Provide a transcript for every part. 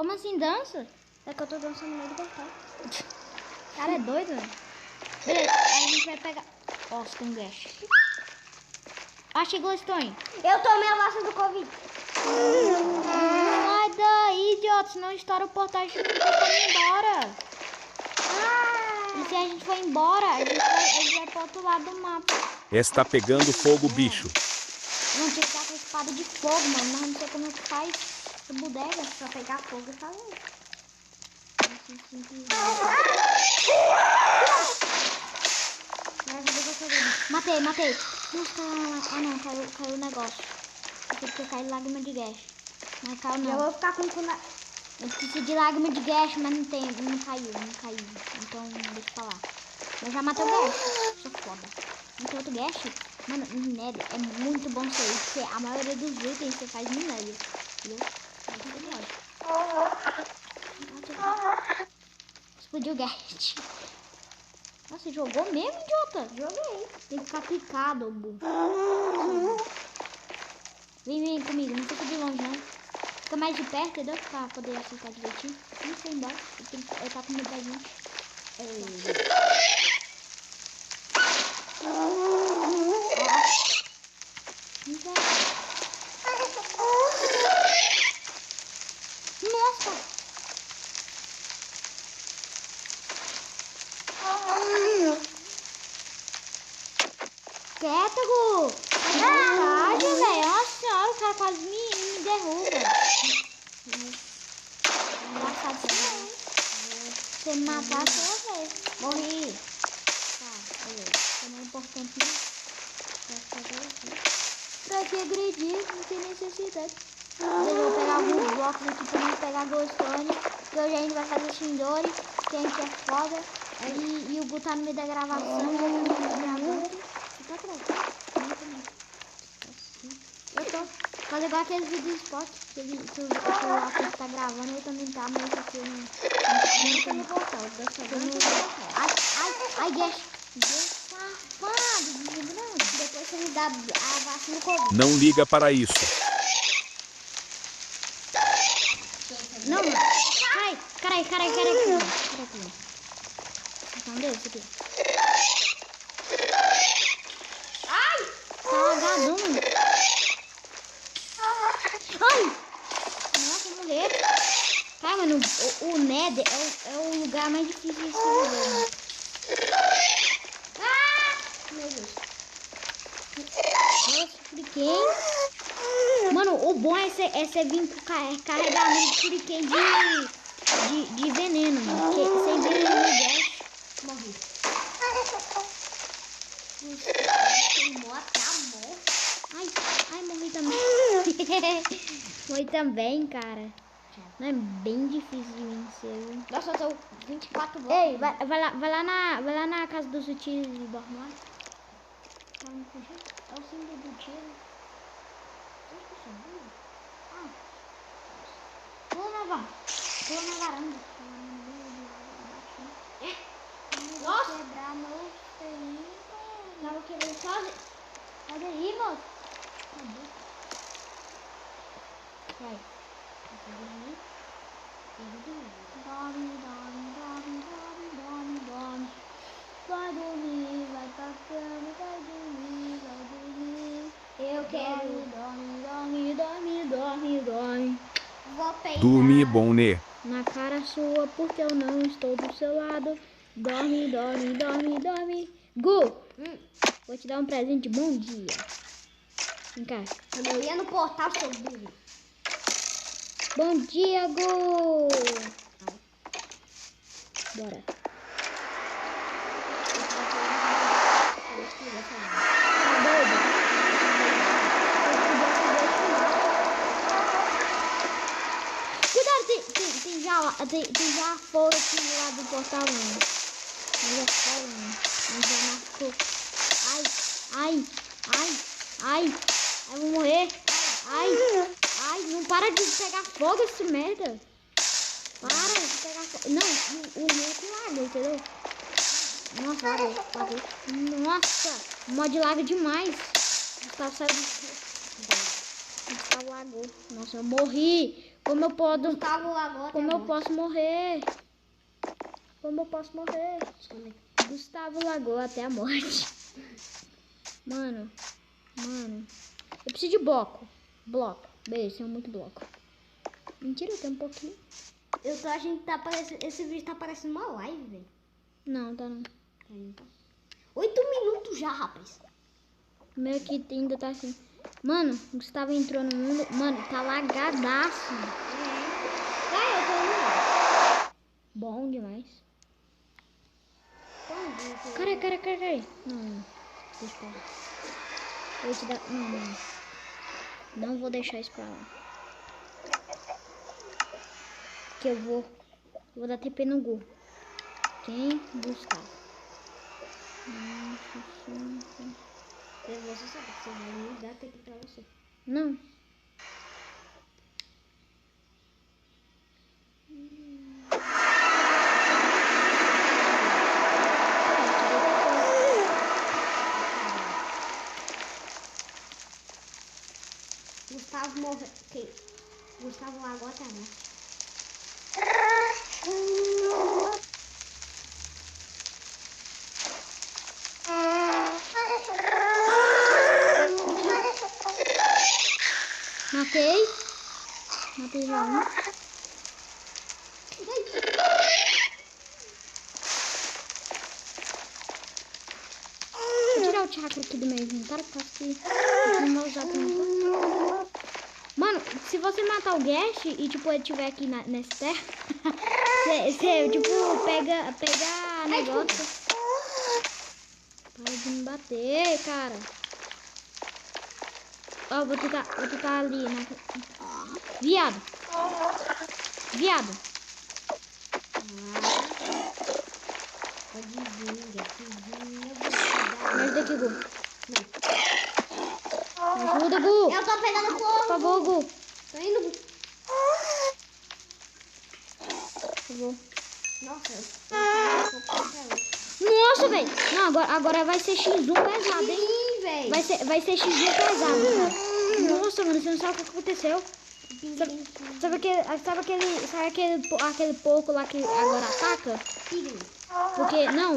Como assim dança? É que eu tô dançando no meio do portal. Cara, é doido, velho. Beleza, aí a gente vai pegar... Nossa, tem gash. Achei Glowstone. Eu tomei a vacina do Covid. Sai daí, idiota, senão estoura o portal e a gente não pode ir embora. E se a gente for embora, a gente vai pro outro lado do mapa. Está pegando fogo, bicho. Não tinha que estar com a espada de fogo, mano. Mas não sei como é que faz essa bodega. Pra pegar fogo, eu falei. Matei. Nossa, não, caiu o negócio. Porque caiu lágrima de gás. Mas caiu não. Eu vou ficar com... Eu preciso de lágrima de gás, mas não caiu. Então, deixa pra lá. Eu já matei o gás. Sou foda. Não tem outro gás? Mano, minério é muito bom isso aí. Porque a maioria dos itens você faz minério. Entendeu? Explodiu o gás. Nossa, você jogou mesmo, idiota? Joguei. Tem que ficar picado, burro. Vem comigo, não fica de longe, não. Fica mais de perto, entendeu? Pra poder acertar direitinho. Não sei embora. Eu tá com medo da gente. Nossa! Quieta, Gu! Verdade, velho. Nossa senhora, o cara quase me derruba. Engraçado isso. Se você me matar, você vai ver. Morri. Tá, beleza. Isso não é importante, não. Pra que agredir? Não tem necessidade. Eu vou pegar alguns blocos aqui pra mim pegar Glowstone. Que hoje a gente vai fazer Shindori, que a gente é foda. E o Gu tá no meio da gravação. Tá atrás. Eu tô fazendo igual aqueles vídeos de esporte. Que o tá gravando, eu também tá, mas esse aqui eu não tô no portal. Ai, Gash. Safado, não. Depois você me dá a vacina do Covid. Não liga para isso. Não, mano. Carai. Então, deu isso aqui. Ai! Tá lagadão, mano. Ai! Nossa, eu morri. Cara, mano, o Nether é o lugar mais difícil de se viver, mano. Meu Deus. Nossa, shuriken. Mano, o bom é você vir com carregamento de shuriken de veneno, mano. Porque sem veneno no gás. Morri. Até a morte. Ai, morri também. Morri também, cara. Não é bem difícil de vencer, viu? Nossa, eu tô 24 blocos. Ei, vai lá na casa dos tiros e dorme lá. Tá me fugindo? É o símbolo do tiro. Onde que eu sou burro? Ah. Pula na varanda. Nossa! Quebrar meu ferrinho. Tava quebrando sozinho. Sai daí, moço. Vai. Dorme. Vai dormir, vai pra cama, vai dormir. Eu quero dorme. Vou peidar. Dormir bom, né? Na cara sua, porque eu não estou do seu lado. Dorme. Gu, vou te dar um presente. Bom dia. Vem cá. Eu ia no portal, seu burro. Bom dia, Gu. Bora. Tá doido? Cuidado, tem já fora aqui do lado do portal, mano. Tem já fora, mano. Já marcou. Ai, eu vou morrer. Ai, não para de pegar fogo esse merda. Para de pegar fogo. Não, o meu com água, entendeu? Nossa, água. Nossa, o mod laga demais. Gustavo saiu do... Gustavo lagou. Nossa, eu morri. Como eu posso... Gustavo Lagoa Como até eu posso morrer? Como eu posso morrer? Gustavo Lagoa até a morte. Mano. Eu preciso de bloco. Beleza, tem muito bloco. Mentira, eu tenho um pouquinho. Eu tô achando que tá parecendo... Esse vídeo tá parecendo uma live, velho. Não, tá não. 8 minutos já, rapaz. O meu aqui ainda tá assim. Mano, o Gustavo entrou no mundo. Mano, tá lagadaço. Vai, eu tô indo. Bom demais. Onde? Cara. Não. Deixa pra lá. Eu vou te dar... Não. Não vou deixar isso pra lá. Que eu vou dar TP no Gu. Quem? Gustavo. Você sabe que você vai me dar tempo pra você. Não. Gustavo morreu. Gustavo Lagoa tá morto. Matei já um. Vou tirar o chakra aqui do meu inventário, porque não vou usar também. Mano, se você matar o Gash e tipo ele estiver aqui nessa terra, você tipo pega negócio. Para de me bater, cara. Ó, vou tentar ali na... Viado. Pode vir, gatinho. Me ajuda aqui, Gu. Me ajuda, Gu. Eu tô pegando fogo. Por favor, Gu. Tô indo, Gu. Por favor. Nossa, Nossa, velho. Não, agora vai ser X1 pesado, hein? sim, velho. Vai ser X1 pesado, cara. Nossa, mano, você não sabe o que aconteceu. Sabe aquele porco lá que agora ataca?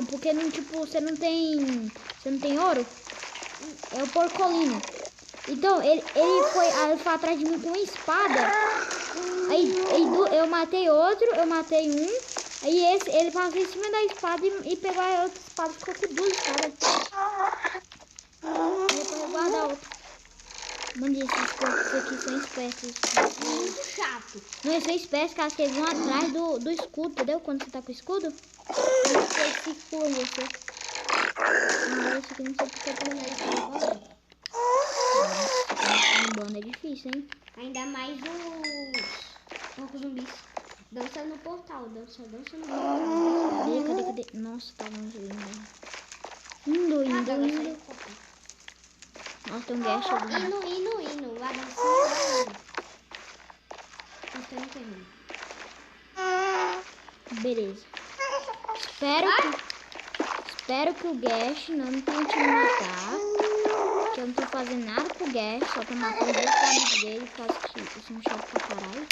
Porque não, tipo, você não tem ouro. É o porcolino. Então, ele foi atrás de mim com uma espada. Aí eu matei outro, eu matei um. Aí ele passou em cima da espada e pegou a outra espada, ficou com duas espadas. Aí depois eu guardo a outra. Mano, esses porcos aqui são espertos. Muito chato. Não, eles são espertos, cara, que eles vão atrás do escudo, entendeu? Quando você tá com o escudo, eles circulam você. Agora isso aqui não sei porque eu tô vendo. Um bando é difícil, hein? Ainda mais os porcos zumbis. Dança no portal, dança no portal. Cadê? Nossa, tá longe indo. Nossa, tem um gash ali. Indo. Vai dançando. Beleza. Espero que o Gash não tente me matar. Que eu não tô fazendo nada pro Gash, só tô matando os outros amigos dele, por causa que isso me choca pra caralho.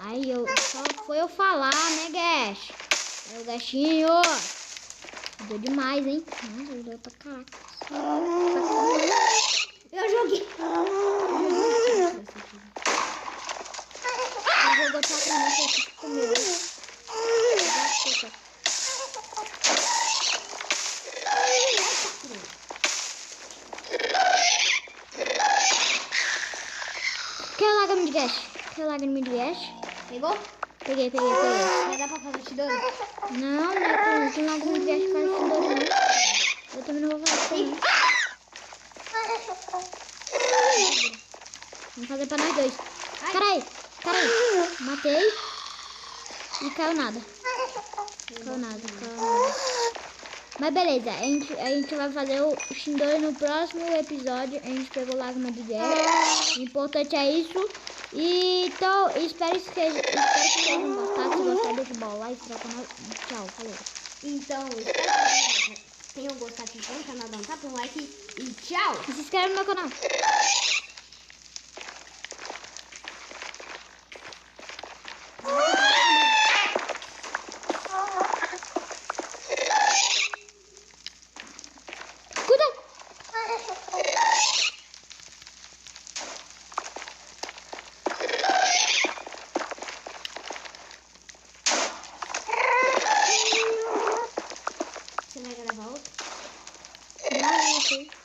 Aí só foi eu falar, né, Gash? É o Gashinho. Deu demais, hein? Nossa, ajudou pra caraca. Eu joguei. Eu vou botar pra mim que eu comer. Quer lágrima de Gash? Pegou? Peguei. Vai dar pra fazer tesouro? Não tem lágrima de Gash que faz tesouro, não. Eu também não vou fazer isso, não. Vamos fazer pra nós dois. Carai. Matei. E caiu nada. Mas beleza, a gente vai fazer o X2 no próximo episódio. A gente pegou lágrima de Gash. O importante é isso. E então, espero que vocês tenham gostado. Se gostar, deixa o ball lá e se inscreve no canal. Tchau, falou. Então, espero que vocês tenham gostado do canal. Dá um tapa, um like e tchau. E se inscreve no meu canal. outro. Não, eu sei.